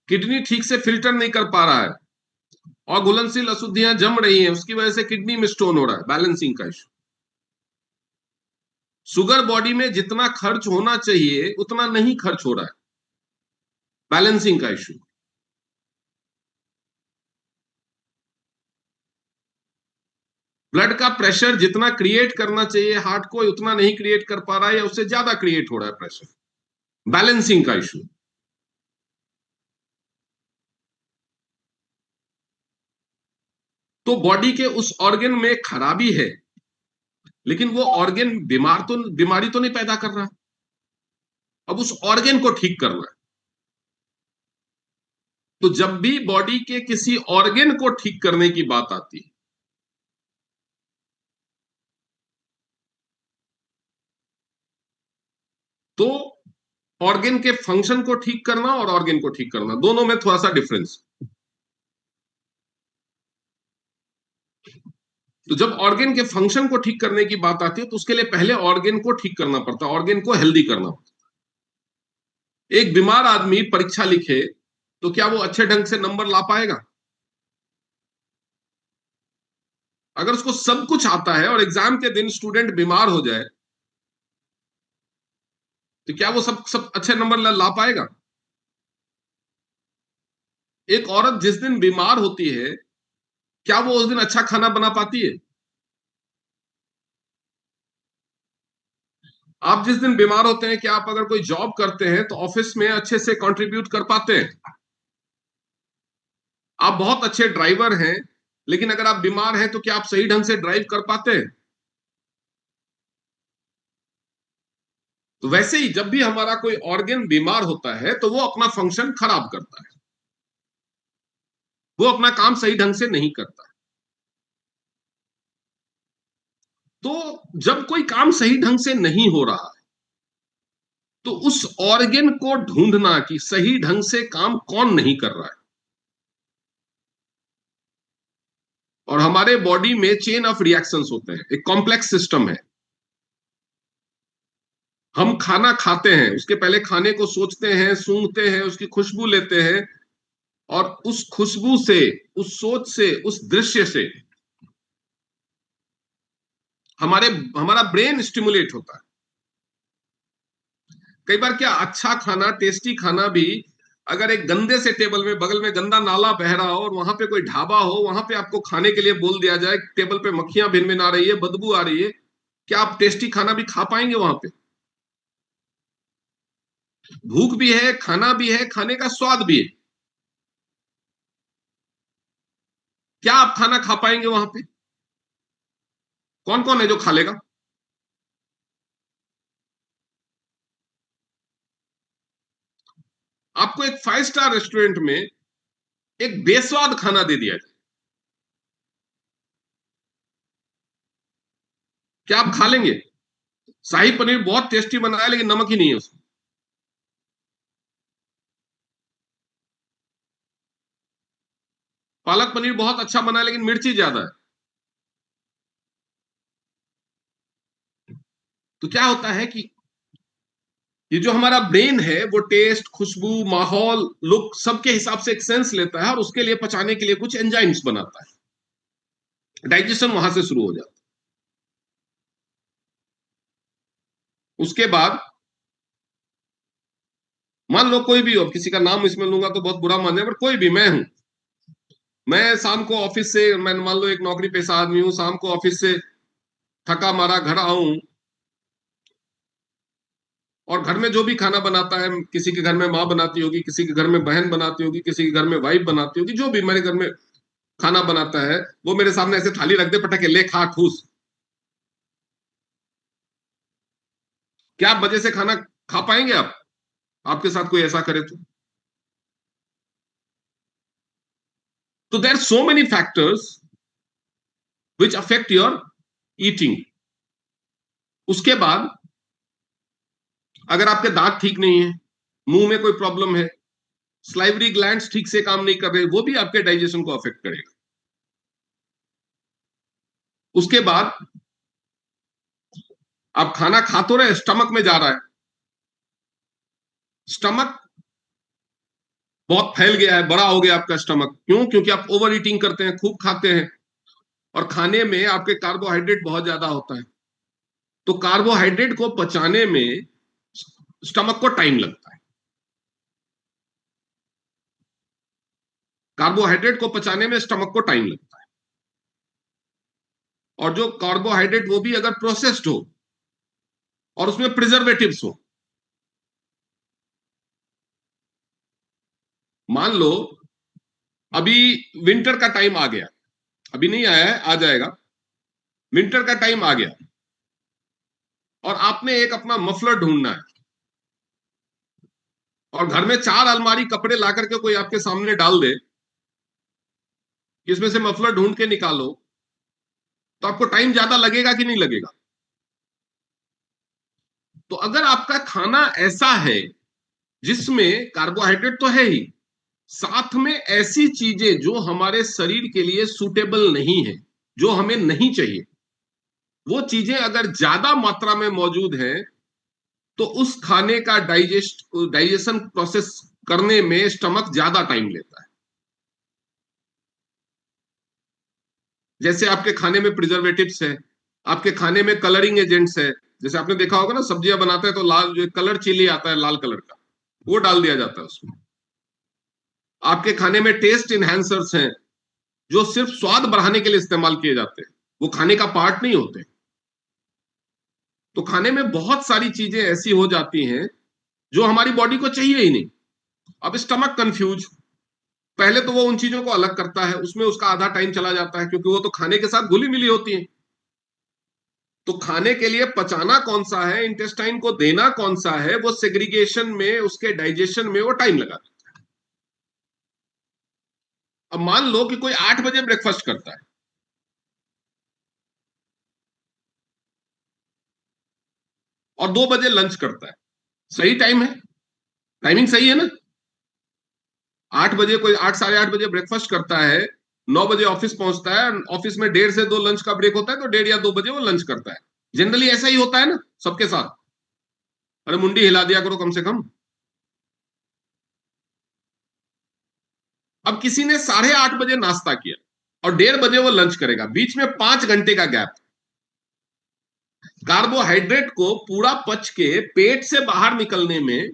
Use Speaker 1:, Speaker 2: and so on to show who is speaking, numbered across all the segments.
Speaker 1: Kidney ठीक से filter नहीं कर पा रहा है और घुलनशील अशुद्धियां जम रही हैं, उसकी वजह से किडनी में स्टोन हो रहा है, बैलेंसिंग का इशू। शुगर बॉडी में जितना खर्च होना चाहिए उतना नहीं खर्च हो रहा है, बैलेंसिंग का इशू। ब्लड का प्रेशर जितना क्रिएट करना चाहिए हार्ट को उतना नहीं क्रिएट कर पा रहा है, या उससे ज्यादा क्रिएट हो रहा है प्रेशर, बैलेंसिंग का इशू। तो बॉडी के उस ऑर्गन में खराबी है, लेकिन वो ऑर्गन बीमारी तो नहीं पैदा कर रहा। अब उस ऑर्गन को ठीक करना है। तो जब भी बॉडी के किसी ऑर्गन को ठीक करने की बात आती है, तो ऑर्गन के फंक्शन को ठीक करना और ऑर्गन को ठीक करना दोनों में थोड़ा सा डिफरेंस। तो जब ऑर्गन के फंक्शन को ठीक करने की बात आती है तो उसके लिए पहले ऑर्गन को ठीक करना पड़ता है, ऑर्गन को हेल्दी करना पड़ता है। एक बीमार आदमी परीक्षा लिखे तो क्या वो अच्छे ढंग से नंबर ला पाएगा? अगर उसको सब कुछ आता है और एग्जाम के दिन स्टूडेंट बीमार हो जाए तो क्या वो सब सब अच्छे नंबर ला पाएगा? एक औरत जिस दिन बीमार होती है, क्या वो उस दिन अच्छा खाना बना पाती है? आप जिस दिन बीमार होते हैं, क्या आप अगर कोई जॉब करते हैं तो ऑफिस में अच्छे से कंट्रीब्यूट कर पाते हैं? आप बहुत अच्छे ड्राइवर हैं, लेकिन अगर आप बीमार हैं तो क्या आप सही ढंग से ड्राइव कर पाते हैं? तो वैसे ही जब भी हमारा कोई ऑर्गन बीमार होता है तो वो अपना फंक्शन खराब करता है, वो अपना काम सही ढंग से नहीं करता। तो जब कोई काम सही ढंग से नहीं हो रहा है तो उस ऑर्गन को ढूंढना कि सही ढंग से काम कौन नहीं कर रहा है। और हमारे बॉडी में चेन ऑफ रिएक्शंस होते हैं, एक कॉम्प्लेक्स सिस्टम है। हम खाना खाते हैं, उसके पहले खाने को सोचते हैं, सूंघते हैं, उसकी खुशबू लेते हैं, और उस खुशबू से, उस सोच से, उस दृश्य से हमारे हमारा ब्रेन स्टिमुलेट होता है। कई बार क्या, अच्छा खाना, टेस्टी खाना भी अगर एक गंदे से टेबल में, बगल में गंदा नाला बह रहा हो और वहां पे कोई ढाबा हो, वहां पे आपको खाने के लिए बोल दिया जाए, टेबल पे मक्खियां भिन आ रही है, बदबू आ रही है, क्या आप टेस्टी खाना भी खा पाएंगे वहां पे? भूख भी है, खाना भी है, खाने का स्वाद भी है, क्या आप खाना खा पाएंगे वहां पे? कौन कौन है जो खा लेगा? आपको एक 5 स्टार रेस्टोरेंट में एक बेस्वाद खाना दे दिया जाए, क्या आप खा लेंगे? शाही पनीर बहुत टेस्टी बना है लेकिन नमक ही नहीं है उसमें। पालक पनीर बहुत अच्छा बना है लेकिन मिर्ची ज्यादा है। तो क्या होता है कि ये जो हमारा ब्रेन है वो टेस्ट, खुशबू, माहौल, लुक सबके हिसाब से एक सेंस लेता है और उसके लिए पचाने के लिए कुछ एंजाइम्स बनाता है। डाइजेशन वहां से शुरू हो जाता है। उसके बाद मान लो कोई भी हो, किसी का नाम इसमें लूंगा तो बहुत बुरा मान जाए, बट कोई भी, मैं हूं, मैं शाम को ऑफिस से, मैं मान लो एक नौकरी पेशा आदमी हूं, शाम को ऑफिस से थका मारा घर आऊं, और घर में जो भी खाना बनाता है, किसी के घर में माँ बनाती होगी, किसी के घर में बहन बनाती होगी, किसी के घर में वाइफ बनाती होगी, जो भी मेरे घर में खाना बनाता है, वो मेरे सामने ऐसे थाली रख दे, पटके ले खा ठूस, क्या आप मजे से खाना खा पाएंगे? आप, आपके साथ कोई ऐसा करे तो there so many factors which affect your eating. उसके बाद अगर आपके दांत ठीक नहीं है, मुंह में कोई प्रॉब्लम है, स्लाइवरी ग्लैंड्स ठीक से काम नहीं कर रहे, वो भी आपके डाइजेशन को अफेक्ट करेगा। उसके बाद आप खाना खा तो रहे, स्टमक में जा रहा है, स्टमक बहुत फैल गया है, बड़ा हो गया आपका स्टमक। क्यों? क्योंकि आप ओवर ईटिंग करते हैं, खूब खाते हैं, और खाने में आपके कार्बोहाइड्रेट बहुत ज्यादा होता है। तो कार्बोहाइड्रेट को पचाने में स्टमक को टाइम लगता है। कार्बोहाइड्रेट को पचाने में स्टमक को टाइम लगता है। और जो कार्बोहाइड्रेट वो भी अगर प्रोसेस्ड हो और उसमें प्रिजर्वेटिव्स हो। मान लो अभी विंटर का टाइम आ गया, अभी नहीं आया है, आ जाएगा। विंटर का टाइम आ गया और आपने एक अपना मफलर ढूंढना है, और घर में 4 अलमारी कपड़े ला करके कोई आपके सामने डाल दे, इसमें से मफलर ढूंढ के निकालो, तो आपको टाइम ज्यादा लगेगा कि नहीं लगेगा? तो अगर आपका खाना ऐसा है जिसमें कार्बोहाइड्रेट तो है ही, साथ में ऐसी चीजें जो हमारे शरीर के लिए सूटेबल नहीं है, जो हमें नहीं चाहिए, वो चीजें अगर ज्यादा मात्रा में मौजूद है, तो उस खाने का डाइजेशन प्रोसेस करने में स्टमक ज्यादा टाइम लेता है। जैसे आपके खाने में प्रिजर्वेटिव्स है, आपके खाने में कलरिंग एजेंट्स है। जैसे आपने देखा होगा ना, सब्जियां बनाते हैं तो लाल जो कलर चिली आता है लाल कलर का, वो डाल दिया जाता है उसमें। आपके खाने में टेस्ट इनहेंसर्स हैं, जो सिर्फ स्वाद बढ़ाने के लिए इस्तेमाल किए जाते हैं, वो खाने का पार्ट नहीं होते। तो खाने में बहुत सारी चीजें ऐसी हो जाती हैं जो हमारी बॉडी को चाहिए ही नहीं। अब स्टमक कंफ्यूज, पहले तो वो उन चीजों को अलग करता है, उसमें उसका आधा टाइम चला जाता है, क्योंकि वो तो खाने के साथ घुली मिली होती है। तो खाने के लिए पचाना कौन सा है, इंटेस्टाइन को देना कौन सा है, वो सेग्रीगेशन में, उसके डाइजेशन में वो टाइम लगा। अब मान लो कि कोई 8 बजे ब्रेकफास्ट करता है और 2 बजे लंच करता है, सही टाइम है? टाइमिंग सही है ना? 8 बजे कोई 8 साढ़े 8 बजे ब्रेकफास्ट करता है, 9 बजे ऑफिस पहुंचता है, ऑफिस में 1:30 से 2 लंच का ब्रेक होता है, तो 1:30 या 2 बजे वो लंच करता है। जनरली ऐसा ही होता है ना सबके साथ? अरे मुंडी हिला दिया करो कम से कम। अब किसी ने 8:30 बजे नाश्ता किया और 1:30 बजे वो लंच करेगा, बीच में 5 घंटे का गैप। कार्बोहाइड्रेट को पूरा पच के पेट से बाहर निकलने में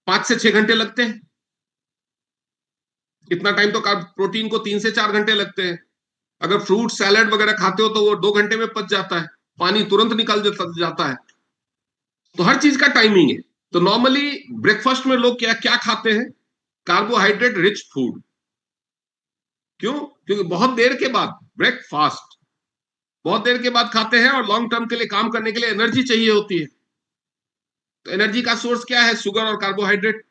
Speaker 1: 5 से 6 घंटे लगते हैं। इतना टाइम तो प्रोटीन को 3 से 4 घंटे लगते हैं। अगर फ्रूट सैलड वगैरह खाते हो तो वो 2 घंटे में पच जाता है, पानी तुरंत निकल जाता है। तो हर चीज का टाइमिंग है। तो नॉर्मली ब्रेकफास्ट में लोग क्या क्या खाते हैं? Carbohydrate rich food. क्यों? क्योंकि बहुत देर के बाद, ब्रेकफास्ट बहुत देर के बाद खाते हैं, और लॉन्ग टर्म के लिए काम करने के लिए एनर्जी चाहिए होती है। तो एनर्जी का सोर्स क्या है? शुगर और कार्बोहाइड्रेट।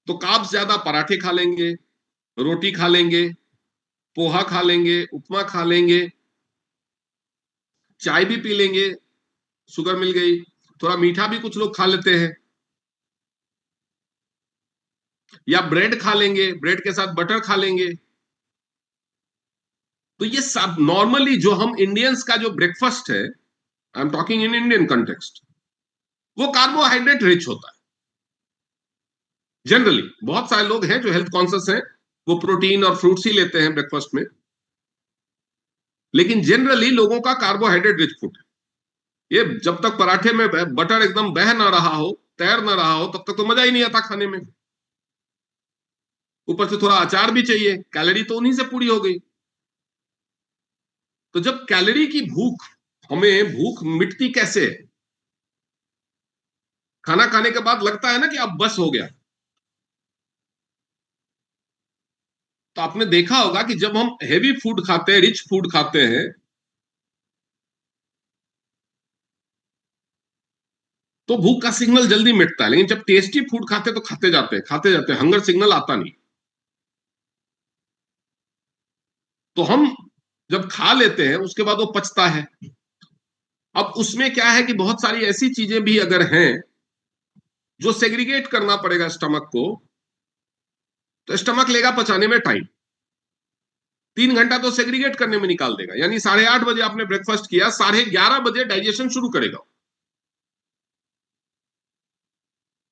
Speaker 1: तो कार्ब्स ज्यादा, पराठे खा लेंगे, रोटी खा लेंगे, पोहा खा लेंगे, उपमा खा लेंगे, चाय भी पी लेंगे, शुगर मिल गई। थोड़ा मीठा भी कुछ लोग खा लेते हैं, या ब्रेड खा लेंगे, ब्रेड के साथ बटर खा लेंगे। तो ये सब नॉर्मली जो हम इंडियंस का जो ब्रेकफास्ट है, I am talking in Indian context, वो कार्बोहाइड्रेट रिच होता है। जनरली बहुत सारे लोग हैं जो हेल्थ कॉन्शियस हैं, वो प्रोटीन और फ्रूट्स ही लेते हैं ब्रेकफास्ट में, लेकिन जनरली लोगों का कार्बोहाइड्रेट रिच फूड है। ये जब तक पराठे में बटर एकदम बह ना रहा हो, तैर ना रहा हो, तब तक तो मजा ही नहीं आता खाने में। ऊपर से थोड़ा अचार भी चाहिए, कैलोरी तो उन्हीं से पूरी हो गई। तो जब कैलोरी की भूख, हमें भूख मिटती कैसे है? खाना खाने के बाद लगता है ना कि अब बस हो गया। तो आपने देखा होगा कि जब हम हेवी फूड खाते हैं, रिच फूड खाते हैं, तो भूख का सिग्नल जल्दी मिटता है, लेकिन जब टेस्टी फूड खाते हैं तो खाते जाते हैं, हंगर सिग्नल आता नहीं। तो हम जब खा लेते हैं उसके बाद वो पचता है। अब उसमें क्या है कि बहुत सारी ऐसी चीजें भी अगर हैं जो सेग्रीगेट करना पड़ेगा स्टमक को, तो स्टमक लेगा पचाने में टाइम। 3 घंटा तो सेग्रीगेट करने में निकाल देगा, यानी 8:30 बजे आपने ब्रेकफास्ट किया, 11:30 बजे डाइजेशन शुरू करेगा।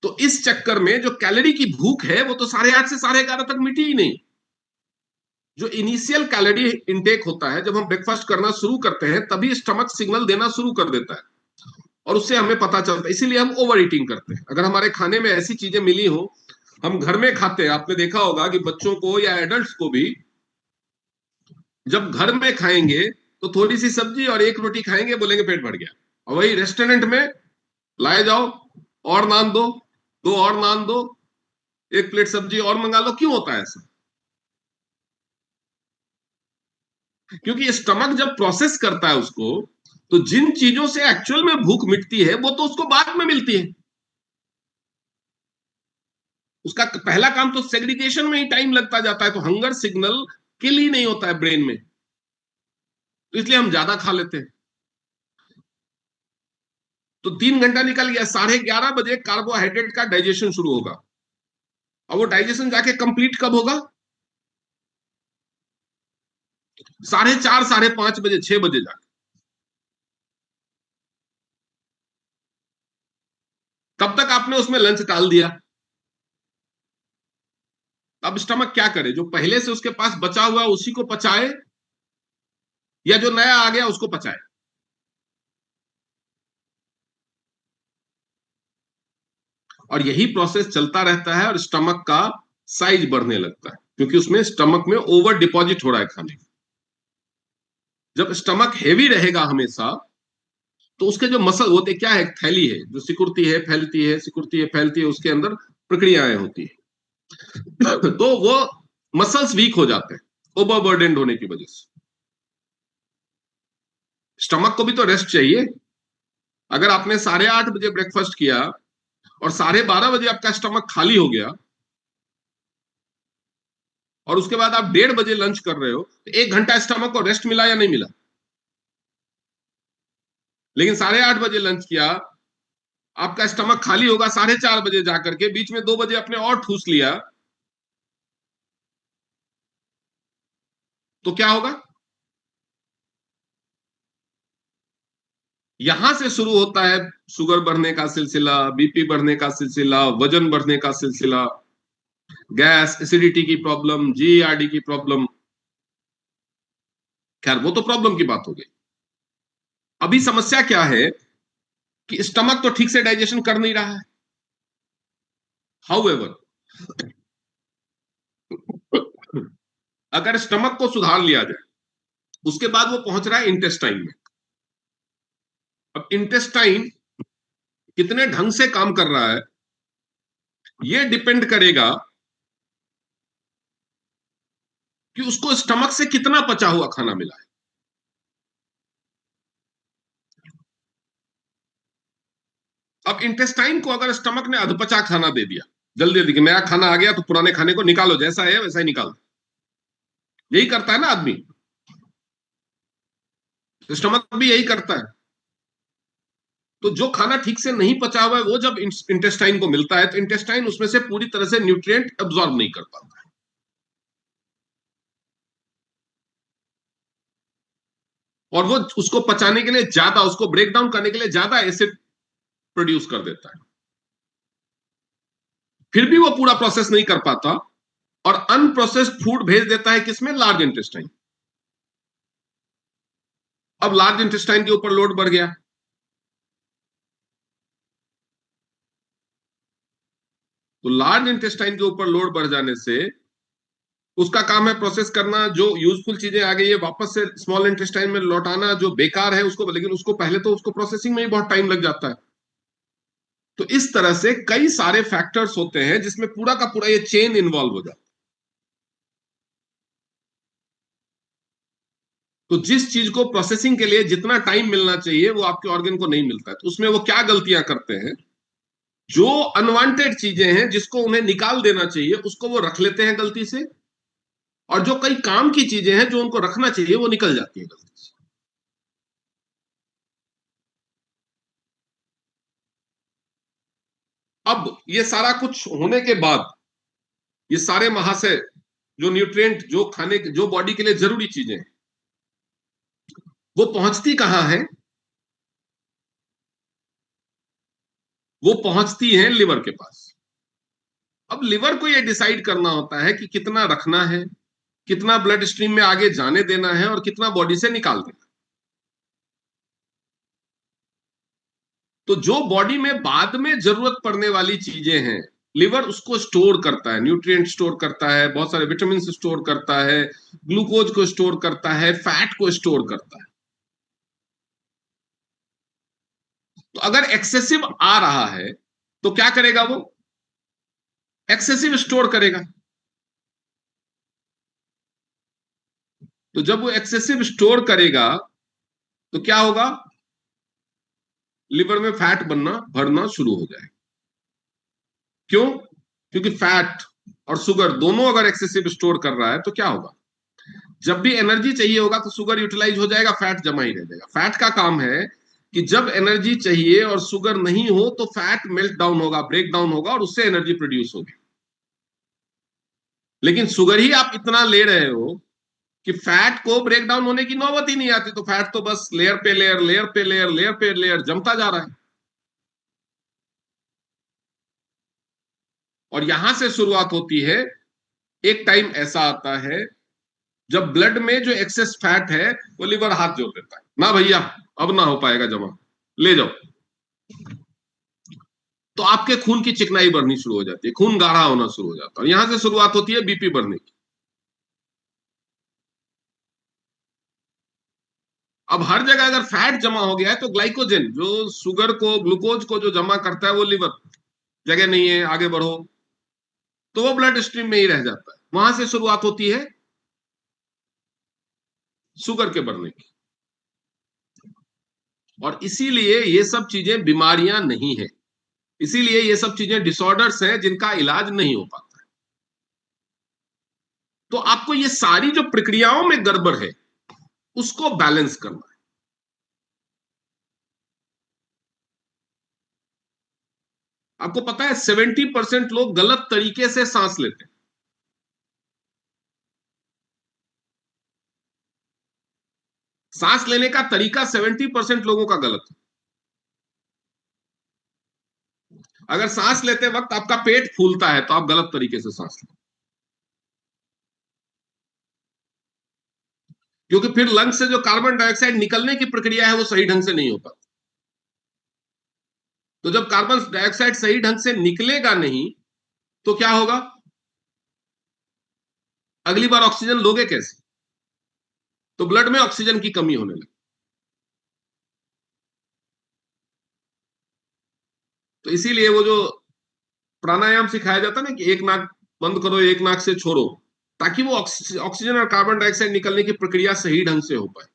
Speaker 1: तो इस चक्कर में जो कैलोरी की भूख है वो तो 8:30 से 11:30 तक मिटी ही नहीं। जो इनिशियल कैलोरी इनटेक होता है, जब हम ब्रेकफास्ट करना शुरू करते हैं तभी स्टमक सिग्नल देना शुरू कर देता है और उससे हमें पता चलता है। इसीलिए हम ओवर ईटिंग करते हैं। अगर हमारे खाने में ऐसी चीजें मिली हो, हम घर में खाते हैं, आपने देखा होगा कि बच्चों को या एडल्ट्स को भी जब घर में खाएंगे तो थोड़ी सी सब्जी और एक रोटी खाएंगे, बोलेंगे पेट भर गया। और वही रेस्टोरेंट में लाए जाओ, और नान दो, दो और नान दो, एक प्लेट सब्जी और मंगा लो। क्यों होता है ऐसा? क्योंकि स्टमक जब प्रोसेस करता है उसको, तो जिन चीजों से एक्चुअल में भूख मिटती है वो तो उसको बाद में मिलती है। उसका पहला काम तो सेग्रीगेशन में ही टाइम लगता जाता है, तो हंगर सिग्नल किल ही नहीं होता है ब्रेन में, तो इसलिए हम ज्यादा खा लेते हैं। तो 3 घंटा निकल गया, 11:30 बजे कार्बोहाइड्रेट का डाइजेशन शुरू होगा। और वो डाइजेशन जाके कंप्लीट कब होगा? 4:30, 5:30 बजे, 6 बजे जाके। तब तक आपने उसमें लंच डाल दिया। अब स्टमक क्या करे? जो पहले से उसके पास बचा हुआ है उसी को पचाए, या जो नया आ गया उसको पचाए? और यही प्रोसेस चलता रहता है और स्टमक का साइज बढ़ने लगता है, क्योंकि उसमें स्टमक में ओवर डिपॉजिट हो रहा है खाने। जब स्टमक हैवी रहेगा हमेशा, तो उसके जो मसल होते, क्या है, थैली है जो सिकुड़ती है फैलती है, सिकुड़ती है फैलती है, उसके अंदर प्रक्रियाएं होती है। तो वो मसल्स वीक हो जाते हैं ओवरबर्डेंड होने की वजह से। स्टमक को भी तो रेस्ट चाहिए। अगर आपने 8:30 बजे ब्रेकफास्ट किया और 12:30 बजे आपका स्टमक खाली हो गया, और उसके बाद आप 1:30 बजे लंच कर रहे हो, तो 1 घंटा स्टमक को रेस्ट मिला या नहीं मिला? लेकिन 8:30 बजे लंच किया, आपका स्टमक खाली होगा 4:30 बजे जाकर के, बीच में 2 बजे आपने और ठूस लिया, तो क्या होगा? यहां से शुरू होता है शुगर बढ़ने का सिलसिला, बीपी बढ़ने का सिलसिला, वजन बढ़ने का सिलसिला, गैस एसिडिटी की प्रॉब्लम, जीआरडी की प्रॉब्लम। खैर वो तो प्रॉब्लम की बात हो गई। अभी समस्या क्या है कि स्टमक तो ठीक से डाइजेशन कर नहीं रहा है। हाउएवर, अगर स्टमक को सुधार लिया जाए, उसके बाद वो पहुंच रहा है इंटेस्टाइन में। अब इंटेस्टाइन कितने ढंग से काम कर रहा है, ये डिपेंड करेगा कि उसको स्टमक से कितना पचा हुआ खाना मिला है। अब इंटेस्टाइन को अगर स्टमक ने अधपचा खाना दे दिया, जल्दी जल्दी कि नया खाना आ गया तो पुराने खाने को निकालो, जैसा है वैसा ही निकालो, यही करता है ना आदमी। स्टमक भी यही करता है। तो जो खाना ठीक से नहीं पचा हुआ है वो जब इंटेस्टाइन को मिलता है, तो इंटेस्टाइन उसमें से पूरी तरह से न्यूट्रिएंट एब्जॉर्ब नहीं कर पाता। और वो उसको पचाने के लिए ज्यादा, उसको ब्रेक डाउन करने के लिए ज्यादा एसिड प्रोड्यूस कर देता है। फिर भी वो पूरा प्रोसेस नहीं कर पाता, और अनप्रोसेस्ड फूड भेज देता है किसमें? Large intestine. अब लार्ज इंटेस्टाइन के ऊपर लोड बढ़ गया, तो लार्ज इंटेस्टाइन के ऊपर लोड बढ़ जाने से उसका काम है प्रोसेस करना, जो यूजफुल चीजें आ गई है वापस से स्मॉल इंटेस्टाइन में लौटाना, जो बेकार है उसको, लेकिन उसको पहले तो उसको प्रोसेसिंग में ही बहुत टाइम लग जाता है। तो इस तरह से कई सारे फैक्टर्स होते हैं जिसमें पूरा का पूरा ये चेन इन्वॉल्व हो जाता है। तो जिस चीज को प्रोसेसिंग के लिए जितना टाइम मिलना चाहिए वो आपके ऑर्गन को नहीं मिलता है, तो उसमें वो क्या गलतियां करते हैं? जो अनवांटेड चीजें हैं जिसको उन्हें निकाल देना चाहिए उसको वो रख लेते हैं गलती से, और जो कई काम की चीजें हैं जो उनको रखना चाहिए वो निकल जाती है गलती से। अब ये सारा कुछ होने के बाद, ये सारे महाशय, जो न्यूट्रिएंट, जो खाने, जो बॉडी के लिए जरूरी चीजें हैं, वो पहुंचती कहां है? वो पहुंचती हैं लिवर के पास। अब लिवर को ये डिसाइड करना होता है कि कितना रखना है, कितना ब्लड स्ट्रीम में आगे जाने देना है और कितना बॉडी से निकाल देना। तो जो बॉडी में बाद में जरूरत पड़ने वाली चीजें हैं, लिवर उसको स्टोर करता है, न्यूट्रिएंट स्टोर करता है, बहुत सारे विटामिन स्टोर करता है, ग्लूकोज को स्टोर करता है, फैट को स्टोर करता है। तो अगर एक्सेसिव आ रहा है तो क्या करेगा वो? एक्सेसिव स्टोर करेगा। तो जब वो एक्सेसिव स्टोर करेगा तो क्या होगा? लिवर में फैट बनना भरना शुरू हो जाएगा। क्यों? क्योंकि फैट और शुगर दोनों अगर एक्सेसिव स्टोर कर रहा है तो क्या होगा? जब भी एनर्जी चाहिए होगा तो शुगर यूटिलाइज हो जाएगा, फैट जमा ही रह जाएगा। फैट का काम है कि जब एनर्जी चाहिए और शुगर नहीं हो तो फैट मेल्ट डाउन होगा, ब्रेक डाउन होगा और उससे एनर्जी प्रोड्यूस होगी। लेकिन शुगर ही आप इतना ले रहे हो कि फैट को ब्रेक डाउन होने की नौबत ही नहीं आती, तो फैट तो बस लेयर पे लेयर, लेयर पे लेयर, लेयर पे लेयर जमता जा रहा है। और यहां से शुरुआत होती है। एक टाइम ऐसा आता है जब ब्लड में जो एक्सेस फैट है वो लिवर हाथ जोड़ देता है, ना भैया अब ना हो पाएगा जमा, ले जाओ। तो आपके खून की चिकनाई बढ़नी शुरू हो जाती है, खून गाढ़ा होना शुरू हो जाता है, और यहां से शुरुआत होती है बीपी बढ़ने की। अब हर जगह अगर फैट जमा हो गया है तो ग्लाइकोजन जो शुगर को, ग्लूकोज को जो जमा करता है वो लिवर, जगह नहीं है आगे बढ़ो, तो वो ब्लड स्ट्रीम में ही रह जाता है। वहां से शुरुआत होती है शुगर के बढ़ने की। और इसीलिए ये सब चीजें बीमारियां नहीं है, इसीलिए ये सब चीजें डिसऑर्डर्स हैं जिनका इलाज नहीं हो पाता। तो आपको ये सारी जो प्रक्रियाओं में गड़बड़ है उसको बैलेंस करना है। आपको पता है 70% लोग गलत तरीके से सांस लेते हैं। सांस लेने का तरीका 70% लोगों का गलत है। अगर सांस लेते वक्त आपका पेट फूलता है तो आप गलत तरीके से सांस लें, क्योंकि फिर लंग्स से जो कार्बन डाइऑक्साइड निकलने की प्रक्रिया है वो सही ढंग से नहीं हो पाती। तो जब कार्बन डाइऑक्साइड सही ढंग से निकलेगा नहीं तो क्या होगा? अगली बार ऑक्सीजन लोगे कैसे? तो ब्लड में ऑक्सीजन की कमी होने लगी। तो इसीलिए वो जो प्राणायाम सिखाया जाता है ना कि एक नाक बंद करो, एक नाक से छोड़ो, ताकि वो ऑक्सीजन और कार्बन डाइऑक्साइड निकलने की प्रक्रिया सही ढंग से हो पाए।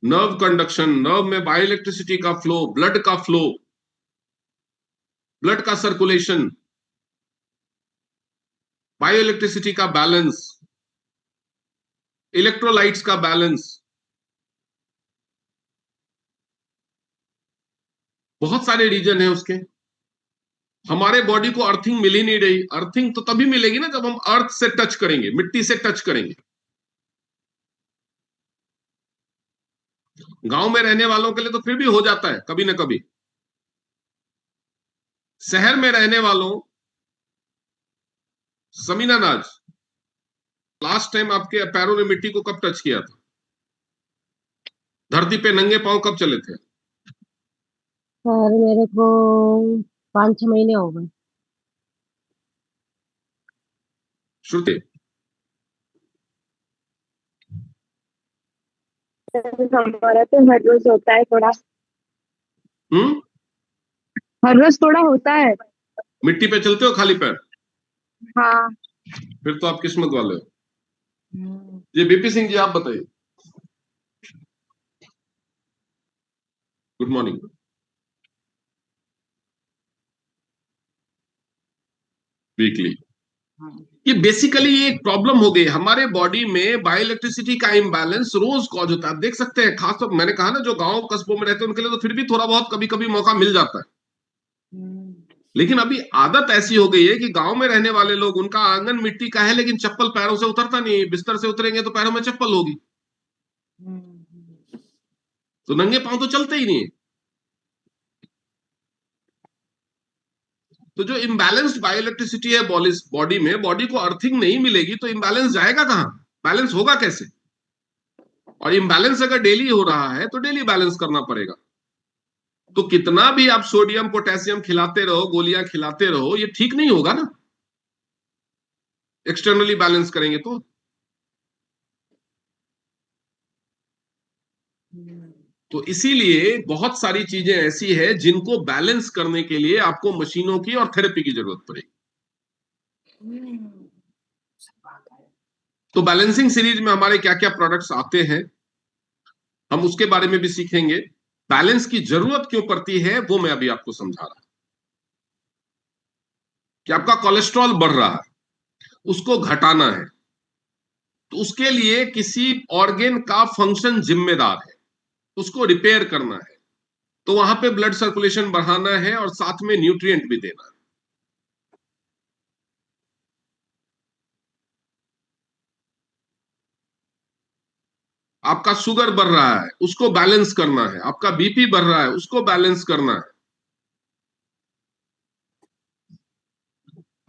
Speaker 1: नर्व कंडक्शन, नर्व में बायो इलेक्ट्रिसिटी का फ्लो, ब्लड का सर्कुलेशन, बायो इलेक्ट्रिसिटी का बैलेंस, इलेक्ट्रोलाइट्स का बैलेंस, बहुत सारे रीजन है उसके। हमारे बॉडी को अर्थिंग मिल ही नहीं रही। अर्थिंग तो तभी मिलेगी ना जब हम अर्थ से टच करेंगे, मिट्टी से टच करेंगे। गांव में रहने वालों के लिए तो फिर भी हो जाता है कभी ना कभी। शहर में रहने वालों, समीना नाज, लास्ट टाइम आपके पैरों ने मिट्टी को कब टच किया था? धरती पे नंगे पांव कब चले थे?
Speaker 2: सर मेरे को 5-6 महीने हो गए।
Speaker 1: श्रुति,
Speaker 2: हमारा तो हर रोज होता है थोड़ा।
Speaker 1: हम्म?
Speaker 2: हर रोज थोड़ा होता है।
Speaker 1: मिट्टी पे चलते हो खाली पैर?
Speaker 2: हाँ।
Speaker 1: फिर तो आप किस्मत वाले हो।
Speaker 2: हम्म।
Speaker 1: जी बीपी सिंह जी, आप बताइए। Good morning. वीकली, ये बेसिकली ये एक प्रॉब्लम हो गई हमारे बॉडी में। बायो इलेक्ट्रिसिटी का इम्बैलेंस रोज कॉज होता है, आप देख सकते हैं। खासतौर मैंने कहा ना, जो गांव कस्बों में रहते हैं उनके लिए तो फिर भी थोड़ा बहुत कभी कभी मौका मिल जाता है। लेकिन अभी आदत ऐसी हो गई है कि गांव में रहने वाले लोग, उनका आंगन मिट्टी का है लेकिन चप्पल पैरों से उतरता नहीं है। बिस्तर से उतरेंगे तो पैरों में चप्पल होगी, तो नंगे पांव तो चलते ही नहीं है। तो जो इम्बैलेंस्ड बायोइलेक्ट्रिसिटी है बॉडी में, बॉडी को अर्थिंग नहीं मिलेगी तो इम्बैलेंस जाएगा कहां, बैलेंस होगा कैसे? और इम्बैलेंस अगर डेली हो रहा है तो डेली बैलेंस करना पड़ेगा। तो कितना भी आप सोडियम पोटेशियम खिलाते रहो, गोलियां खिलाते रहो, ये ठीक नहीं होगा ना, एक्सटर्नली बैलेंस करेंगे तो। तो इसीलिए बहुत सारी चीजें ऐसी है जिनको बैलेंस करने के लिए आपको मशीनों की और थेरेपी की जरूरत पड़ेगी। तो बैलेंसिंग सीरीज में हमारे क्या क्या प्रोडक्ट्स आते हैं, हम उसके बारे में भी सीखेंगे। बैलेंस की जरूरत क्यों पड़ती है वो मैं अभी आपको समझा रहा हूं। कि आपका कोलेस्ट्रॉल बढ़ रहा है, उसको घटाना है, तो उसके लिए किसी ऑर्गेन का फंक्शन जिम्मेदार है, उसको रिपेयर करना है। तो वहां पे ब्लड सर्कुलेशन बढ़ाना है और साथ में न्यूट्रिएंट भी देना है। आपका शुगर बढ़ रहा है, उसको बैलेंस करना है। आपका बीपी बढ़ रहा है, उसको बैलेंस करना है।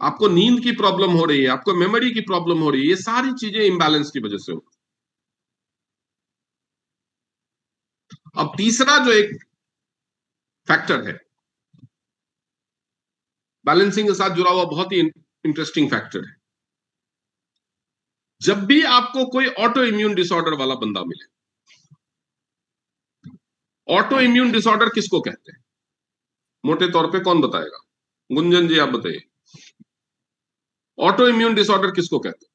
Speaker 1: आपको नींद की प्रॉब्लम हो रही है, आपको मेमोरी की प्रॉब्लम हो रही है, ये सारी चीजें इम्बैलेंस की वजह से हो। अब तीसरा जो एक फैक्टर है बैलेंसिंग के साथ जुड़ा हुआ, बहुत ही इंटरेस्टिंग फैक्टर है। जब भी आपको कोई ऑटो इम्यून डिसऑर्डर वाला बंदा मिले, ऑटो इम्यून डिसऑर्डर किसको कहते हैं मोटे तौर पे, कौन बताएगा? गुंजन जी आप बताइए, ऑटो इम्यून डिसऑर्डर किसको कहते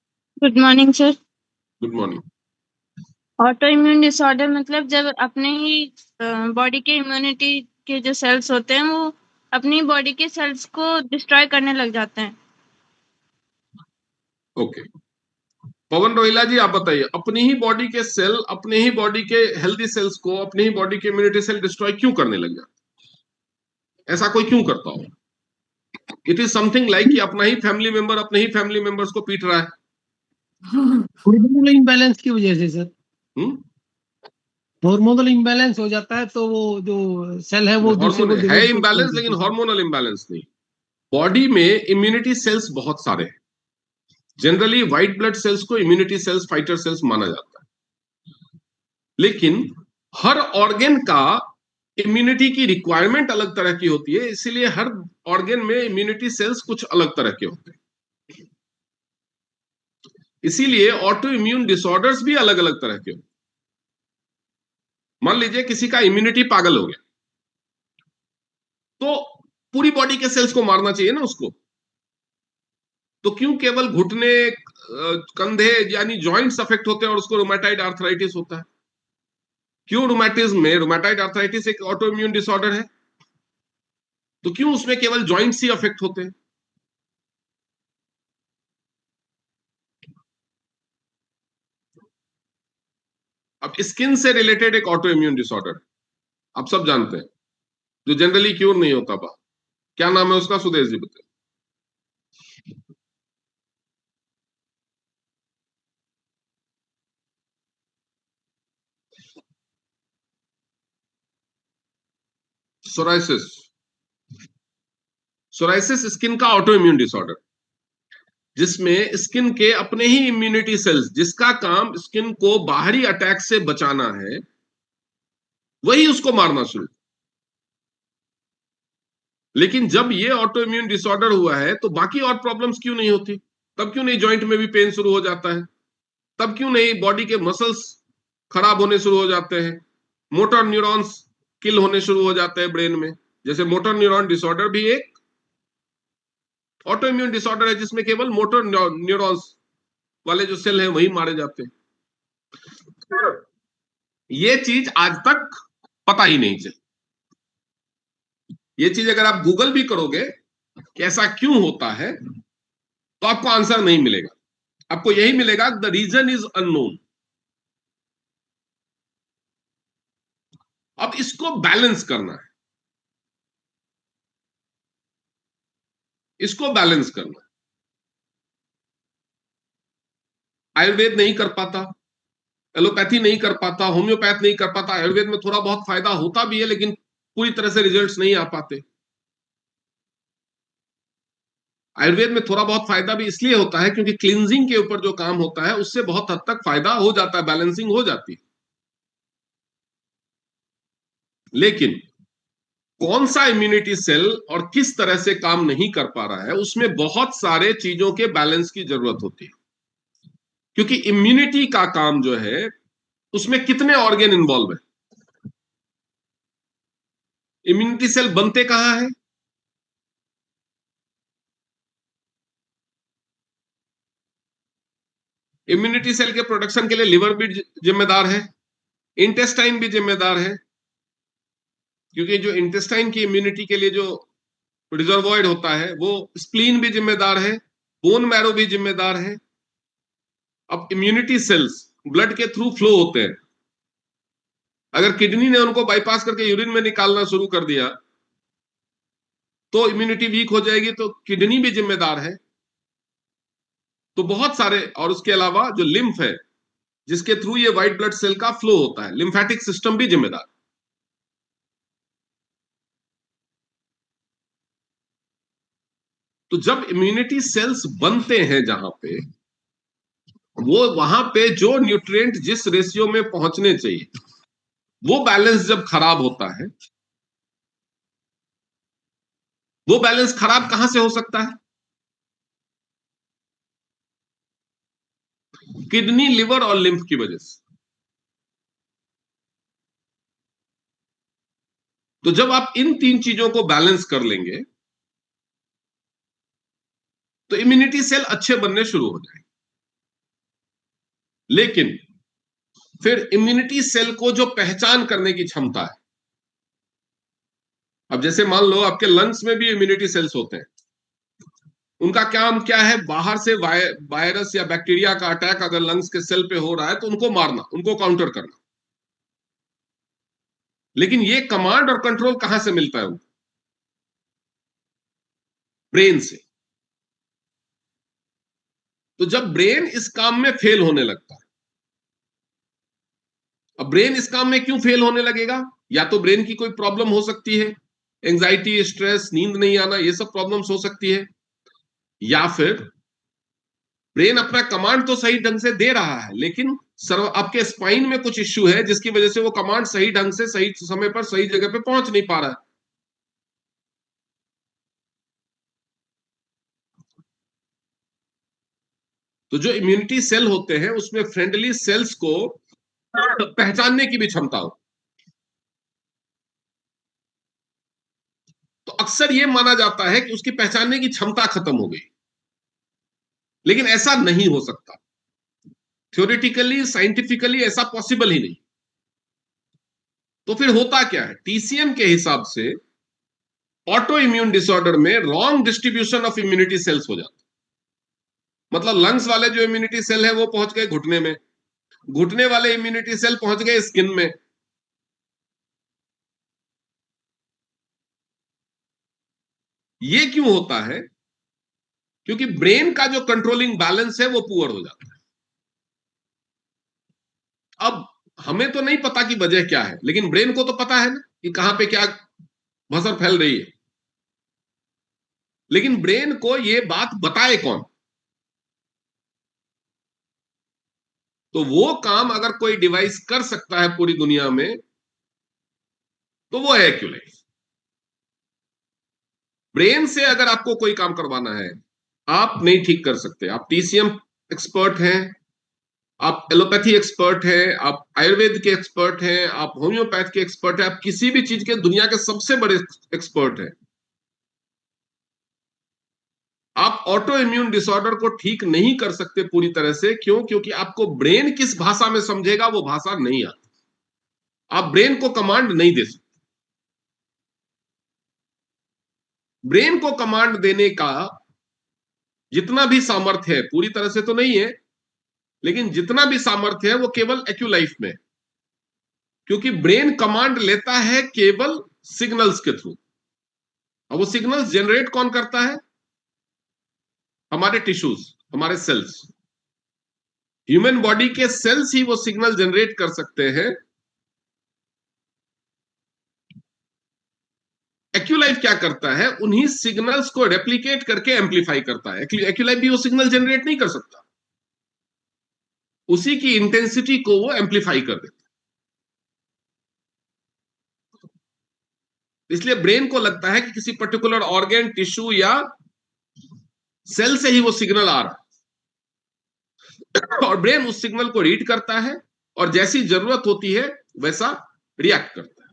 Speaker 3: गुड मॉर्निंग सर।
Speaker 1: हैं? Good morning.
Speaker 3: Auto immune disorder मतलब जब अपने ही बॉडी के इम्यूनिटी के जो सेल्स होते हैं वो अपनी बॉडी के सेल्स को डिस्ट्रॉय करने लग जाते हैं।
Speaker 1: ओके, पवन रोहिला जी आप बताइए, अपनी ही बॉडी के सेल, अपने ही बॉडी के हेल्दी सेल्स को, अपनी ही बॉडी के इम्यूनिटी सेल डिस्ट्रॉय क्यों करने लग जाते? ऐसा कोई क्यों करता हो? इट इज समथिंग लाइक कि अपना ही फैमिली मेंबर अपने ही फैमिली मेंबर्स को पीट रहा है।
Speaker 4: हार्मोनल इम्बैलेंस की वजह से सर,
Speaker 1: हम्म,
Speaker 4: हार्मोनल इम्बैलेंस हो जाता है तो वो जो सेल है वो दूसरे
Speaker 1: हार्मोन
Speaker 4: को
Speaker 1: है
Speaker 4: डिलीट कर
Speaker 1: इम्बैलेंस,
Speaker 4: देते
Speaker 1: लेकिन
Speaker 4: हैं।
Speaker 1: हार्मोनल इम्बैलेंस नहीं। बॉडी में इम्यूनिटी सेल्स बहुत सारे हैं। जनरली व्हाइट ब्लड सेल्स को इम्यूनिटी सेल्स, फाइटर सेल्स माना जाता है। लेकिन हर ऑर्गेन का इम्यूनिटी की रिक्वायरमेंट अलग तरह की होती है, इसीलिए हर ऑर्गेन में इम्यूनिटी सेल्स कुछ अलग तरह के होते हैं। इसीलिए ऑटो इम्यून डिसऑर्डर्स भी अलग अलग तरह के होते हैं। मान लीजिए किसी का इम्यूनिटी पागल हो गया, तो पूरी बॉडी के सेल्स को मारना चाहिए ना उसको। तो क्यों केवल घुटने, कंधे यानी जॉइंट्स अफेक्ट होते हैं और उसको रोमेटाइड आर्थराइटिस होता है? क्यों रोमेटिज्म में, रोमेटाइड आर्थराइटिस एक ऑटो इम्यून डिसऑर्डर है, तो क्यों उसमें केवल जॉइंट्स ही अफेक्ट होते हैं? अब स्किन से रिलेटेड एक ऑटो इम्यून डिसऑर्डर आप सब जानते हैं, जो जनरली क्योर नहीं होता बा, क्या नाम है उसका? सुदेश जी बताइए। सोराइसिस। सोराइसिस स्किन का ऑटो इम्यून डिसऑर्डर, जिसमें स्किन के अपने ही इम्यूनिटी सेल्स, जिसका काम स्किन को बाहरी अटैक से बचाना है, वही उसको मारना शुरू। लेकिन जब ये ऑटो इम्यून डिसऑर्डर हुआ है तो बाकी और प्रॉब्लम्स क्यों नहीं होती? तब क्यों नहीं जॉइंट में भी पेन शुरू हो जाता है? तब क्यों नहीं बॉडी के मसल्स खराब होने शुरू हो जाते हैं? मोटर न्यूरॉन्स किल होने शुरू हो जाते हैं ब्रेन में। जैसे मोटर न्यूरॉन डिसऑर्डर भी एक ऑटो इम्यून डिसऑर्डर है, जिसमें केवल मोटर न्यूरॉन्स वाले जो सेल हैं वही मारे जाते हैं। ये चीज आज तक पता ही नहीं चली। ये चीज अगर आप गूगल भी करोगे कि ऐसा क्यों होता है, तो आपको आंसर नहीं मिलेगा। आपको यही मिलेगा, द रीजन इज अननोन। अब इसको बैलेंस करना है। इसको बैलेंस करना। आयुर्वेद नहीं कर पाता, एलोपैथी नहीं कर पाता, होम्योपैथ नहीं कर पाता। आयुर्वेद में थोड़ा बहुत फायदा होता भी है, लेकिन पूरी तरह से रिजल्ट्स नहीं आ पाते। आयुर्वेद में थोड़ा बहुत फायदा भी इसलिए होता है क्योंकि क्लींजिंग के ऊपर जो काम होता है उससे बहुत हद तक फायदा हो जाता है, बैलेंसिंग हो जाती है। लेकिन कौन सा इम्यूनिटी सेल और किस तरह से काम नहीं कर पा रहा है, उसमें बहुत सारे चीजों के बैलेंस की जरूरत होती है। क्योंकि इम्यूनिटी का काम जो है उसमें कितने ऑर्गेन इन्वॉल्व है। इम्यूनिटी सेल बनते कहां है? इम्यूनिटी सेल के प्रोडक्शन के लिए लिवर भी जिम्मेदार है, इंटेस्टाइन भी जिम्मेदार है। क्योंकि जो इंटेस्टाइन की इम्यूनिटी के लिए जो रिजर्वॉइड होता है वो स्प्लीन भी जिम्मेदार है, बोन मैरो भी जिम्मेदार है। अब इम्यूनिटी सेल्स ब्लड के थ्रू फ्लो होते हैं। अगर किडनी ने उनको बाईपास करके यूरिन में निकालना शुरू कर दिया तो इम्यूनिटी वीक हो जाएगी, तो किडनी भी जिम्मेदार है। तो बहुत सारे, और उसके अलावा जो लिम्फ है जिसके थ्रू ये व्हाइट ब्लड सेल का फ्लो होता है, लिम्फेटिक सिस्टम भी जिम्मेदार। तो जब इम्यूनिटी सेल्स बनते हैं जहां पे, वो वहां पे जो न्यूट्रिएंट जिस रेशियो में पहुंचने चाहिए, वो बैलेंस जब खराब होता है, वो बैलेंस खराब कहां से हो सकता है? किडनी, लिवर और लिम्फ की वजह से। तो जब आप इन तीन चीजों को बैलेंस कर लेंगे तो इम्यूनिटी सेल अच्छे बनने शुरू हो जाएंगे। लेकिन फिर इम्यूनिटी सेल को जो पहचान करने की क्षमता है, अब जैसे मान लो आपके लंग्स में भी इम्यूनिटी सेल्स होते हैं, उनका काम क्या है? बाहर से वायरस या बैक्टीरिया का अटैक अगर लंग्स के सेल पे हो रहा है तो उनको मारना, उनको काउंटर करना। लेकिन ये कमांड और कंट्रोल कहां से मिलता है? उनको ब्रेन से। तो जब ब्रेन इस काम में फेल होने लगता है, अब ब्रेन इस काम में क्यों फेल होने लगेगा? या तो ब्रेन की कोई प्रॉब्लम हो सकती है, एंजाइटी, स्ट्रेस, नींद नहीं आना, ये सब प्रॉब्लम्स हो सकती है। या फिर ब्रेन अपना कमांड तो सही ढंग से दे रहा है, लेकिन आपके स्पाइन में कुछ इश्यू है जिसकी वजह से वो कमांड सही ढंग से सही समय पर सही जगह पे पहुंच नहीं पा रहा है। तो जो इम्यूनिटी सेल होते हैं उसमें फ्रेंडली सेल्स को पहचानने की भी क्षमता हो। तो अक्सर ये माना जाता है कि उसकी पहचानने की क्षमता खत्म हो गई, लेकिन ऐसा नहीं हो सकता। थ्योरेटिकली, साइंटिफिकली ऐसा पॉसिबल ही नहीं। तो फिर होता क्या है? टीसीएम के हिसाब से ऑटो इम्यून डिसऑर्डर में wrong distribution of immunity cells हो जाता है। मतलब लंग्स वाले जो इम्यूनिटी सेल है वो पहुंच गए घुटने में, घुटने वाले इम्यूनिटी सेल पहुंच गए स्किन में। ये क्यों होता है? क्योंकि ब्रेन का जो कंट्रोलिंग बैलेंस है वो पुअर हो जाता है। अब हमें तो नहीं पता कि वजह क्या है, लेकिन ब्रेन को तो पता है ना कि कहां पे क्या भसर फैल रही है। लेकिन ब्रेन को ये बात बताए कौन? तो वो काम अगर कोई डिवाइस कर सकता है पूरी दुनिया में तो वो है एक्यूलाइफ। ब्रेन से अगर आपको कोई काम करवाना है, आप नहीं ठीक कर सकते। आप टीसीएम एक्सपर्ट हैं, आप एलोपैथी एक्सपर्ट हैं, आप आयुर्वेद के एक्सपर्ट हैं, आप होम्योपैथ के एक्सपर्ट हैं, आप किसी भी चीज के दुनिया के सबसे बड़े एक्सपर्ट हैं। आप ऑटो इम्यून डिसऑर्डर को ठीक नहीं कर सकते पूरी तरह से। क्यों? क्योंकि आपको ब्रेन किस भाषा में समझेगा वो भाषा नहीं आती। आप ब्रेन को कमांड नहीं दे सकते। ब्रेन को कमांड देने का जितना भी सामर्थ्य है, पूरी तरह से तो नहीं है, लेकिन जितना भी सामर्थ्य है वो केवल एक्यूलाइफ में, क्योंकि ब्रेन कमांड लेता है केवल सिग्नल्स के थ्रू। और वो सिग्नल्स जनरेट कौन करता है? हमारे टिश्यूज, हमारे सेल्स, ह्यूमन बॉडी के सेल्स ही वो सिग्नल जनरेट कर सकते हैं। एक्यूलाइफ क्या करता है, उन्हीं सिग्नल्स को रेप्लिकेट करके एम्पलीफाई करता है। एक्यूलाइफ भी वो सिग्नल जनरेट नहीं कर सकता, उसी की इंटेंसिटी को वो एम्पलीफाई कर देता है। इसलिए ब्रेन को लगता है कि किसी पर्टिकुलर ऑर्गन, टिश्यू या सेल से ही वो सिग्नल आ रहा है और ब्रेन उस सिग्नल को रीड करता है और जैसी जरूरत होती है वैसा रिएक्ट करता है।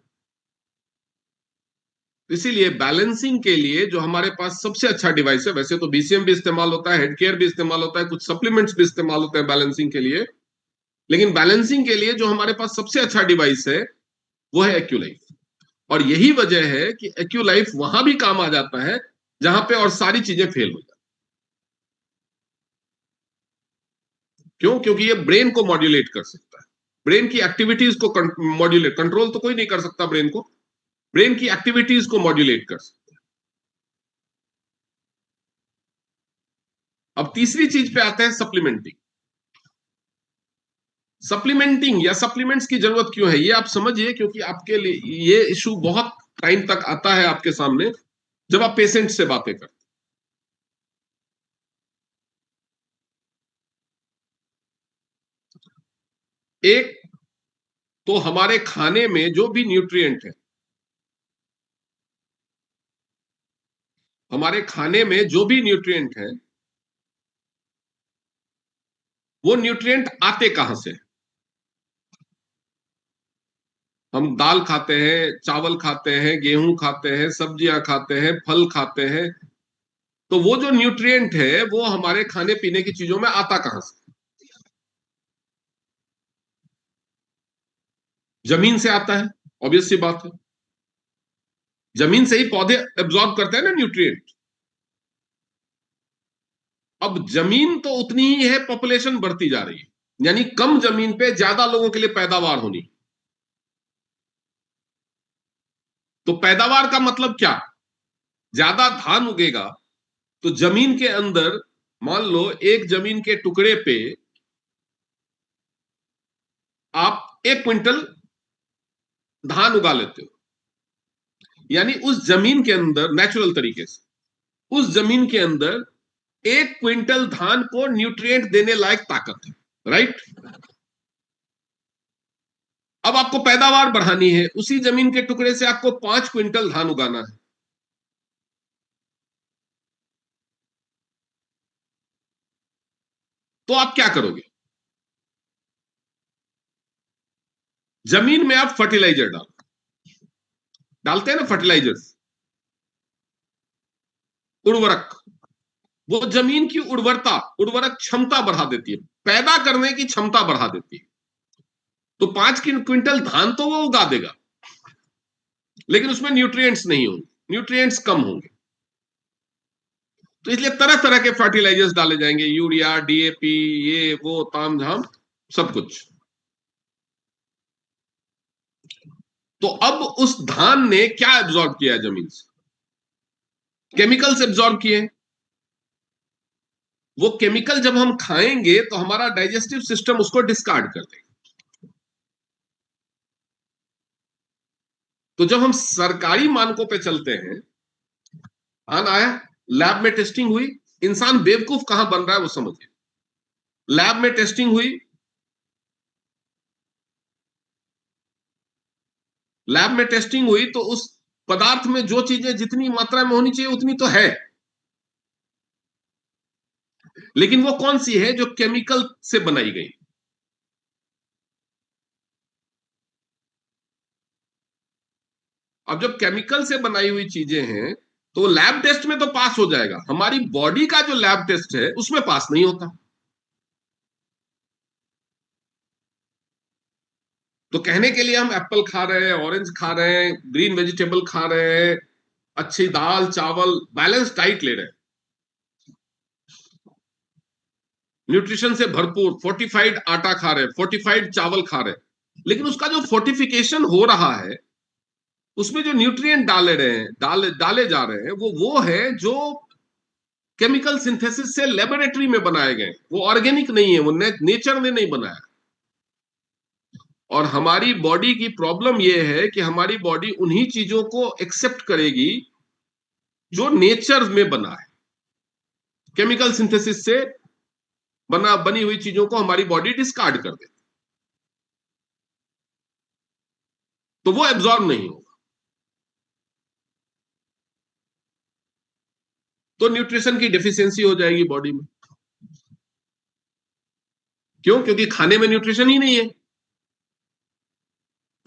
Speaker 1: इसीलिए बैलेंसिंग के लिए जो हमारे पास सबसे अच्छा डिवाइस है, वैसे तो बीसीएम भी इस्तेमाल होता है, हेड केयर भी इस्तेमाल होता है, कुछ सप्लीमेंट्स भी इस्तेमाल होते हैं बैलेंसिंग के लिए, लेकिन बैलेंसिंग के लिए जो हमारे पास सबसे अच्छा डिवाइस है वो है एक्यूलाइफ। और यही वजह है कि एक्यूलाइफ वहां भी काम आ जाता है जहां पे और सारी चीजें फेल हो जाती। क्यों? क्योंकि ये ब्रेन को मॉड्यूलेट कर सकता है, ब्रेन की एक्टिविटीज को मॉड्यूलेट, कंट्रोल तो कोई नहीं कर सकता ब्रेन को, ब्रेन की एक्टिविटीज को मॉड्यूलेट कर सकता है। अब तीसरी चीज पे आते हैं सप्लीमेंटिंग। सप्लीमेंटिंग या सप्लीमेंट्स की जरूरत क्यों है ये आप समझिए, क्योंकि आपके लिए ये इशू बहुत टाइम तक आता है आपके सामने जब आप पेशेंट से बातें करते। एक तो हमारे खाने में जो भी न्यूट्रिएंट है, हमारे खाने में जो भी न्यूट्रिएंट है वो न्यूट्रिएंट आते कहां से? हम दाल खाते हैं, चावल खाते हैं, गेहूं खाते हैं, सब्जियां खाते हैं, फल खाते हैं, तो वो जो न्यूट्रिएंट है वो हमारे खाने पीने की चीजों में आता कहां से? जमीन से आता है, ऑब्वियस सी बात है। जमीन से ही पौधे एब्जॉर्ब करते हैं ना न्यूट्रिएंट। अब जमीन तो उतनी ही है, पॉपुलेशन बढ़ती जा रही है, यानी कम जमीन पे ज्यादा लोगों के लिए पैदावार होनी। तो पैदावार का मतलब क्या? ज्यादा धान उगेगा तो जमीन के अंदर, मान लो एक जमीन के टुकड़े पे आप 1 क्विंटल धान उगा लेते हो, यानी उस जमीन के अंदर नेचुरल तरीके से, उस जमीन के अंदर 1 क्विंटल धान को न्यूट्रिएंट देने लायक ताकत है, राइट? अब आपको पैदावार बढ़ानी है, उसी जमीन के टुकड़े से आपको 5 क्विंटल धान उगाना है। तो आप क्या करोगे? जमीन में आप फर्टिलाइजर डालते हैं ना, फर्टिलाइजर्स, उर्वरक। वो जमीन की उर्वरक क्षमता बढ़ा देती है, पैदा करने की क्षमता बढ़ा देती है। तो 5 क्विंटल धान तो वो उगा देगा, लेकिन उसमें न्यूट्रिएंट्स नहीं होंगे, न्यूट्रिएंट्स कम होंगे। तो इसलिए तरह तरह के फर्टिलाइजर्स डाले जाएंगे, यूरिया, डीएपी, ये वो तामझाम सब कुछ। तो अब उस धान ने क्या एब्जॉर्ब किया जमीन से? केमिकल्स एब्जॉर्ब किए। वो केमिकल जब हम खाएंगे तो हमारा डाइजेस्टिव सिस्टम उसको डिस्कार्ड कर देगा। तो जब हम सरकारी मानकों पे चलते हैं, धान आया, लैब में टेस्टिंग हुई, इंसान बेवकूफ कहां बन रहा है वो समझिए। लैब में टेस्टिंग हुई, लैब में टेस्टिंग हुई तो उस पदार्थ में जो चीजें जितनी मात्रा में होनी चाहिए उतनी तो है, लेकिन वो कौन सी है? जो केमिकल से बनाई गई। अब जब केमिकल से बनाई हुई चीजें हैं तो लैब टेस्ट में तो पास हो जाएगा, हमारी बॉडी का जो लैब टेस्ट है उसमें पास नहीं होता। तो कहने के लिए हम एप्पल खा रहे हैं, ऑरेंज खा रहे हैं, ग्रीन वेजिटेबल खा रहे हैं, अच्छी दाल चावल बैलेंस डाइट ले रहे हैं, न्यूट्रिशन से भरपूर फोर्टिफाइड आटा खा रहे हैं, फोर्टिफाइड चावल खा रहे हैं, लेकिन उसका जो फोर्टिफिकेशन हो रहा है उसमें जो न्यूट्रिएंट डाले जा रहे हैं वो है जो केमिकल सिंथेसिस से लेबोरेटरी में बनाए गए, वो ऑर्गेनिक नहीं है, वो नेचर ने नहीं बनाया। और हमारी बॉडी की प्रॉब्लम ये है कि हमारी बॉडी उन्हीं चीजों को एक्सेप्ट करेगी जो नेचर में बना है। केमिकल सिंथेसिस से बनी हुई चीजों को हमारी बॉडी डिस्कार्ड कर देती, तो वो एब्जॉर्ब नहीं होगा। तो न्यूट्रिशन की डेफिशिएंसी हो जाएगी बॉडी में। क्यों? क्योंकि खाने में न्यूट्रिशन ही नहीं है।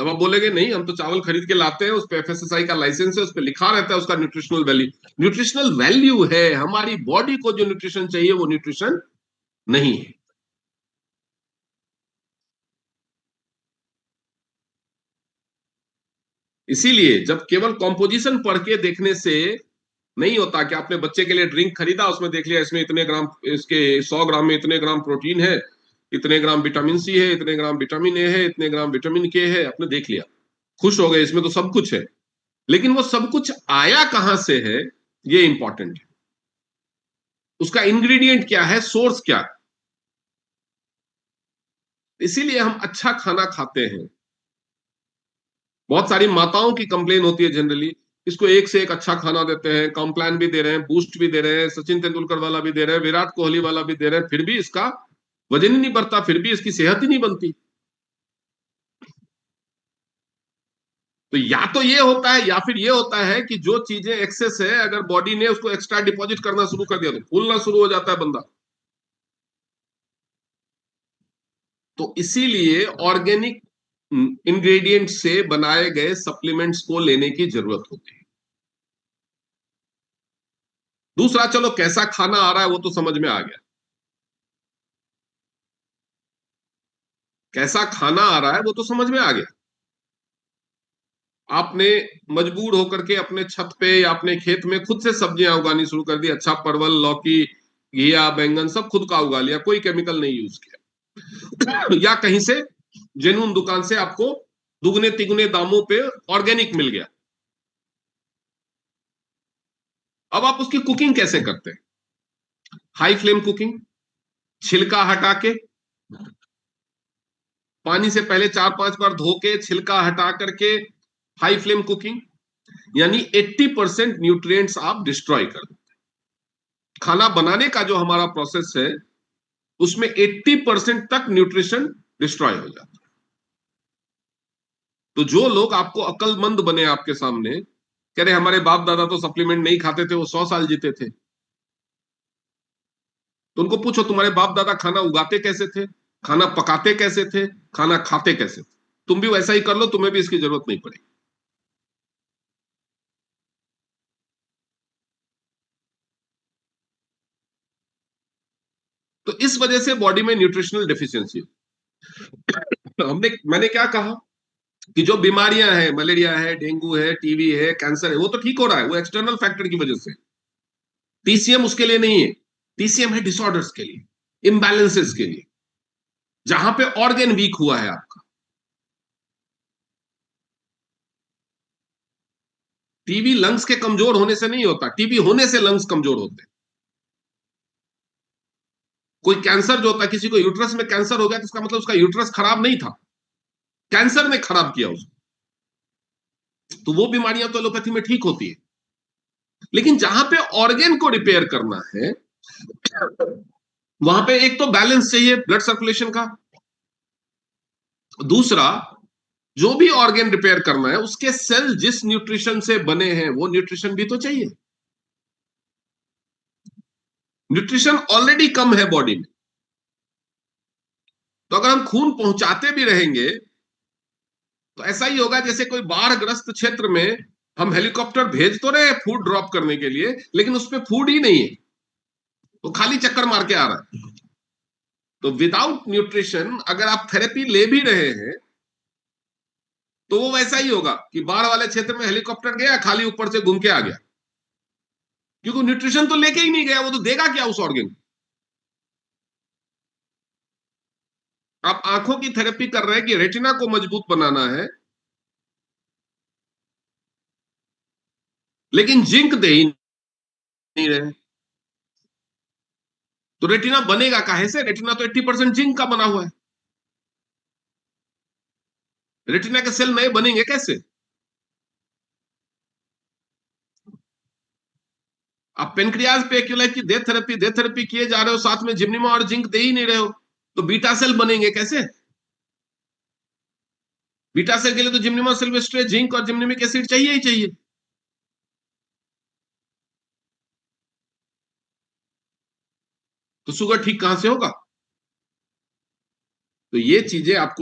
Speaker 1: तब आप बोलेंगे नहीं, हम तो चावल खरीद के लाते हैं, उस पे एफएसएसआई का लाइसेंस है, उस पे लिखा रहता है उसका न्यूट्रिशनल वैल्यू। न्यूट्रिशनल वैल्यू है, हमारी बॉडी को जो न्यूट्रिशन चाहिए वो न्यूट्रिशन नहीं है। इसीलिए जब केवल कॉम्पोजिशन पढ़ के देखने से नहीं होता कि आपने बच्चे के लिए ड्रिंक खरीदा, उसमें देख लिया इसमें इतने ग्राम, इसके 100 ग्राम में इतने ग्राम प्रोटीन है, इतने ग्राम विटामिन सी है, इतने ग्राम विटामिन ए है, इतने ग्राम विटामिन के है, आपने देख लिया, खुश हो गए, इसमें तो सब कुछ है। लेकिन वो सब कुछ आया कहां से है, ये इंपॉर्टेंट है। उसका इंग्रेडिएंट क्या है, सोर्स क्या है। इसीलिए हम अच्छा खाना खाते हैं। बहुत सारी माताओं की कंप्लेन होती है जनरली, इसको एक से एक अच्छा खाना देते हैं, कॉम्प्लान भी दे रहे हैं, बूस्ट भी दे रहे हैं, सचिन तेंदुलकर वाला भी दे रहे हैं, विराट कोहली वाला भी दे रहे हैं, फिर भी इसका वजन ही नहीं बढ़ता, फिर भी इसकी सेहत ही नहीं बनती। तो या तो ये होता है, या फिर ये होता है कि जो चीजें एक्सेस है, अगर बॉडी ने उसको एक्स्ट्रा डिपॉजिट करना शुरू कर दिया तो फूलना शुरू हो जाता है बंदा। तो इसीलिए ऑर्गेनिक इंग्रेडिएंट से बनाए गए सप्लीमेंट्स को लेने की जरूरत होती है। दूसरा, चलो कैसा खाना आ रहा है वो तो समझ में आ गया, कैसा खाना आ रहा है वो तो समझ में आ गया। आपने मजबूर होकर के अपने छत पे या अपने खेत में खुद से सब्जियां उगानी शुरू कर दी, अच्छा परवल, लौकी, घिया, बैंगन सब खुद का उगा लिया, कोई केमिकल नहीं यूज किया या कहीं से जेन्युइन दुकान से आपको दुगने तिगुने दामों पे ऑर्गेनिक मिल गया। अब आप उसकी कुकिंग कैसे करते हैं? हाई फ्लेम कुकिंग, छिलका हटा के, पानी से पहले 4-5 बार धो के छिलका हटा करके हाई फ्लेम कुकिंग, यानी 80% न्यूट्रिएंट्स आप डिस्ट्रॉय कर देते हैं। खाना बनाने का जो हमारा प्रोसेस है उसमें 80% तक न्यूट्रिशन डिस्ट्रॉय हो जाता है। तो जो लोग आपको अक्लमंद बने आपके सामने, कह रहे हमारे बाप दादा तो सप्लीमेंट नहीं खाते थे, वो 100 साल जीते थे, तो उनको पूछो तुम्हारे बाप दादा खाना उगाते कैसे थे, खाना पकाते कैसे थे, खाना खाते कैसे थे, तुम भी वैसा ही कर लो, तुम्हें भी इसकी जरूरत नहीं पड़ेगी। तो इस वजह से बॉडी में न्यूट्रिशनल डेफिशिएंसी। मैंने क्या कहा कि जो बीमारियां हैं, मलेरिया है, डेंगू है, टीबी है, कैंसर है, वो तो ठीक हो रहा है, वो एक्सटर्नल फैक्टर की वजह से। टीसीएम उसके लिए नहीं है, टीसीएम है डिसऑर्डर्स के लिए, इम्बैलेंसेस के लिए, जहां पे ऑर्गन वीक हुआ है आपका। टीबी लंग्स के कमजोर होने से नहीं होता, टीबी होने से लंग्स कमजोर होते हैं। कोई कैंसर जो होता है, किसी को यूट्रस में कैंसर हो गया तो इसका मतलब उसका यूट्रस खराब नहीं था, कैंसर ने खराब किया उसको। तो वो बीमारियां तो एलोपैथी में ठीक होती है, लेकिन जहां पे ऑर्गन को रिपेयर करना है वहां पे एक तो बैलेंस चाहिए ब्लड सर्कुलेशन का, दूसरा जो भी ऑर्गन रिपेयर करना है उसके सेल जिस न्यूट्रिशन से बने हैं वो न्यूट्रिशन भी तो चाहिए। न्यूट्रिशन ऑलरेडी कम है बॉडी में, तो अगर हम खून पहुंचाते भी रहेंगे तो ऐसा ही होगा जैसे कोई बाढ़ग्रस्त क्षेत्र में हम हेलीकॉप्टर भेज तो रहे फूड ड्रॉप करने के लिए, लेकिन उसपे फूड ही नहीं है, तो खाली चक्कर मार के आ रहा है। तो विदाउट न्यूट्रिशन अगर आप थेरेपी ले भी रहे हैं तो वो वैसा ही होगा कि बाढ़ वाले क्षेत्र में हेलीकॉप्टर गया, खाली ऊपर से घूम के आ गया, क्योंकि न्यूट्रिशन तो लेके ही नहीं गया, वो तो देगा क्या उस ऑर्गन। आप आंखों की थेरेपी कर रहे हैं कि रेटिना को मजबूत बनाना है, लेकिन जिंक दे ही नहीं रहे, तो रेटिना बनेगा काहे से? रेटिना तो 80% जिंक का बना हुआ है। रेटिना के सेल नए बनेंगे कैसे? आप पेनक्रियाज पे एक्यूलाइट की डेथ थेरेपी किए जा रहे हो, साथ में जिम्निमा और जिंक दे ही नहीं रहे हो, तो बीटा सेल बनेंगे कैसे? बीटा सेल के लिए तो जिम्निमा सिल्वेस्ट्रे, जिंक और जिम्निमिक एसिड चाहिए ही चाहिए। तो शुगर ठीक कहां से होगा? तो ये चीजें आपको